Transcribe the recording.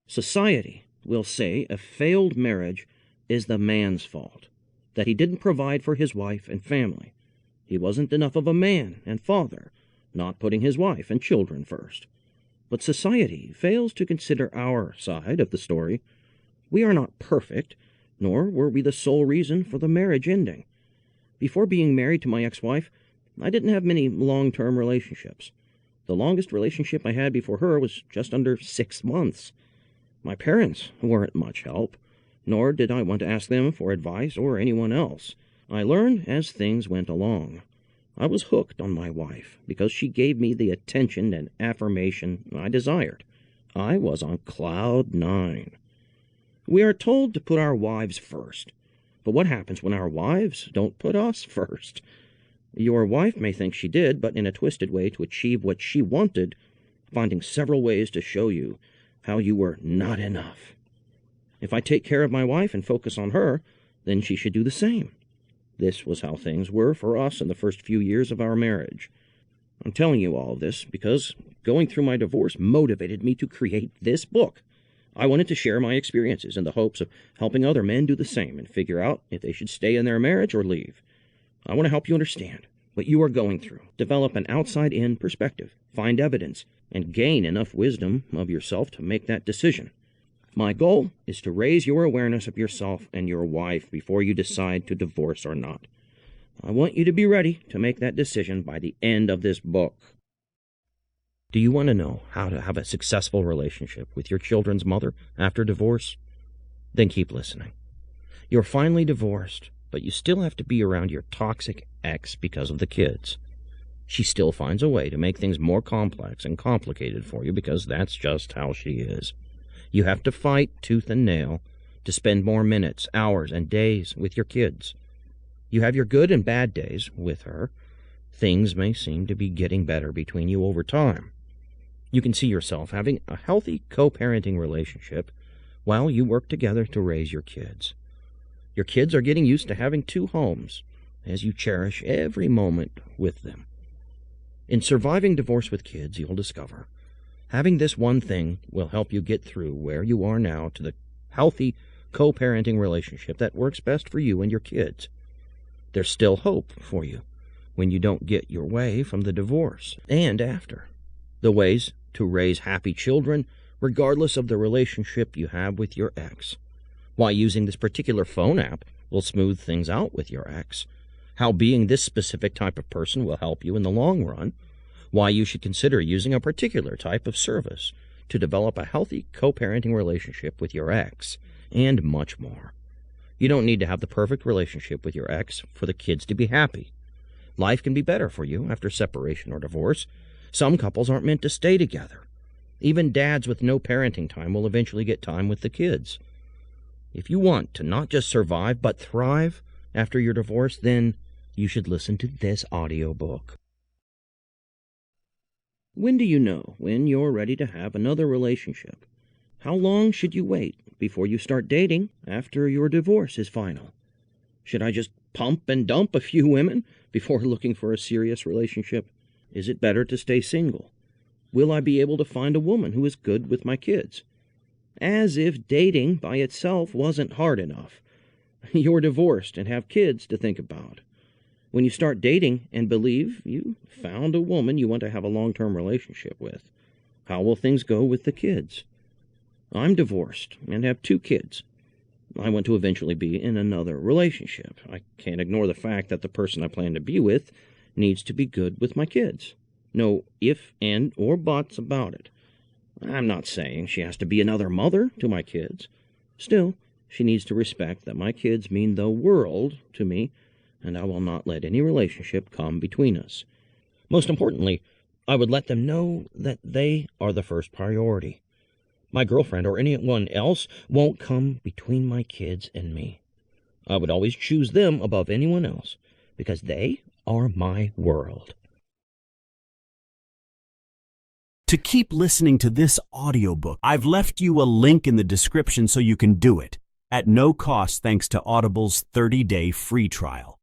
Society will say a failed marriage is the man's fault, that he didn't provide for his wife and family. He wasn't enough of a man and father, not putting his wife and children first. But society fails to consider our side of the story. We are not perfect, nor were we the sole reason for the marriage ending. Before being married to my ex-wife, I didn't have many long-term relationships. The longest relationship I had before her was just under 6 months. My parents weren't much help, nor did I want to ask them for advice or anyone else. I learned as things went along. I was hooked on my wife because she gave me the attention and affirmation I desired. I was on cloud 9. We are told to put our wives first, but what happens when our wives don't put us first? Your wife may think she did, but in a twisted way to achieve what she wanted, finding several ways to show you how you were not enough. If I take care of my wife and focus on her, then she should do the same. This was how things were for us in the first few years of our marriage. I'm telling you all of this because going through my divorce motivated me to create this book. I wanted to share my experiences in the hopes of helping other men do the same and figure out if they should stay in their marriage or leave. I want to help you understand what you are going through, develop an outside-in perspective, find evidence, and gain enough wisdom of yourself to make that decision. My goal is to raise your awareness of yourself and your wife before you decide to divorce or not. I want you to be ready to make that decision by the end of this book. Do you want to know how to have a successful relationship with your children's mother after divorce? Then keep listening. You're finally divorced, but you still have to be around your toxic ex because of the kids. She still finds a way to make things more complex and complicated for you because that's just how she is. You have to fight tooth and nail to spend more minutes, hours, and days with your kids. You have your good and bad days with her. Things may seem to be getting better between you over time. You can see yourself having a healthy co-parenting relationship while you work together to raise your kids. Your kids are getting used to having 2 homes as you cherish every moment with them. In surviving divorce with kids, you'll discover having this one thing will help you get through where you are now to the healthy co-parenting relationship that works best for you and your kids. There's still hope for you when you don't get your way from the divorce and after. The ways to raise happy children regardless of the relationship you have with your ex. Why using this particular phone app will smooth things out with your ex. How being this specific type of person will help you in the long run. Why you should consider using a particular type of service to develop a healthy co-parenting relationship with your ex, and much more. You don't need to have the perfect relationship with your ex for the kids to be happy. Life can be better for you after separation or divorce. Some couples aren't meant to stay together. Even dads with no parenting time will eventually get time with the kids. If you want to not just survive but thrive after your divorce, then you should listen to this audiobook. When do you know when you're ready to have another relationship? How long should you wait before you start dating after your divorce is final? Should I just pump and dump a few women before looking for a serious relationship? Is it better to stay single? Will I be able to find a woman who is good with my kids? As if dating by itself wasn't hard enough. You're divorced and have kids to think about. When you start dating and believe you found a woman you want to have a long-term relationship with, how will things go with the kids? I'm divorced and have 2 kids. I want to eventually be in another relationship. I can't ignore the fact that the person I plan to be with needs to be good with my kids. No if, and, or buts about it. I'm not saying she has to be another mother to my kids. Still, she needs to respect that my kids mean the world to me, and I will not let any relationship come between us. Most importantly, I would let them know that they are the first priority. My girlfriend or anyone else won't come between my kids and me. I would always choose them above anyone else, because they are my world. To keep listening to this audiobook, I've left you a link in the description so you can do it, at no cost thanks to Audible's 30-day free trial.